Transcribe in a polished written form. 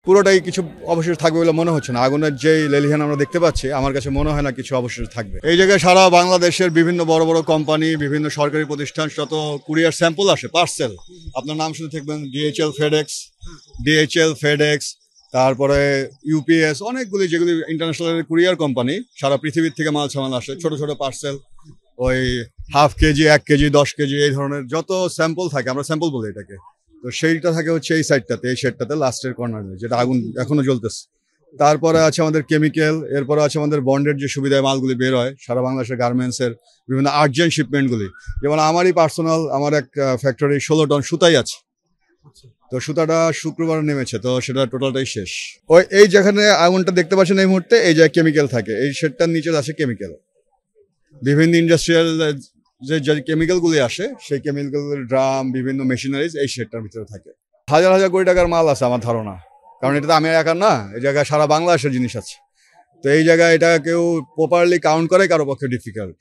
পুরোটাই কিছু অবশেষ থাকবে বলে মনে হচ্ছে না। আগুনের যেই লেলিহান আমরা দেখতে পাচ্ছি, আমার কাছে মনে হয় না কিছু অবশেষ থাকবে। এই জায়গায় সারা বাংলাদেশের বিভিন্ন বড় বড় কোম্পানি, বিভিন্ন সরকারি প্রতিষ্ঠান, যত কুরিয়ার স্যাম্পল আসে, পার্সেল, আপনার নাম শুনে থাকবেন ডিএইচএল, ফেডেক্স, তারপরে ইউপিএস, অনেকগুলি যেগুলি ইন্টারন্যাশনাল কুরিয়ার কোম্পানি, সারা পৃথিবীর থেকে মাল সামান আসে, ছোট ছোট পার্সেল, ওই হাফ কেজি, 1 কেজি, 10 কেজি, এই ধরনের যত স্যাম্পল থাকে, আমরা স্যাম্পল বলি এটাকে। তো সেইটা থাকে হচ্ছে এই সাইডটাতে, এই শেডটাতে, লাস্টের কর্নারে, যেটা আগুন এখনো জ্বলতেছে। তারপরে আছে আমাদের কেমিক্যাল, এরপরে আছে আমাদের বন্ডের যে সুবিধায় মালগুলি বের হয় সারা বাংলাদেশের গার্মেন্টসের বিভিন্ন আর্জেন্ট শিপমেন্টগুলি। যেমন আমারই পার্সোনাল, আমার এক ফ্যাক্টরি 16 টন সুতাই আছে। তো সুতাটা শুক্রবার নেমেছে, তো সেটা টোটালটাই শেষ। ওই এই যেখানে আগুনটা দেখতে পাচ্ছেন এই মুহূর্তে, এই জায়গায় কেমিক্যাল থাকে, এই শেডটার নিচে আছে কেমিক্যাল। বিভিন্ন ইন্ডাস্ট্রিয়াল যে কেমিক্যালগুলি আসে, সেই কেমিক্যালগুলির ড্রাম, বিভিন্ন মেশিনারিজ এই শেডটার ভিতরে থাকে। হাজার হাজার কোটি টাকার মাল আছে আমার ধারণা, কারণ এটা তো আমি একা না, এই জায়গায় সারা বাংলাদেশের জিনিস আছে। তো এই জায়গায় এটা কেউ প্রপারলি কাউন্ট করে কারো পক্ষে ডিফিকাল্ট।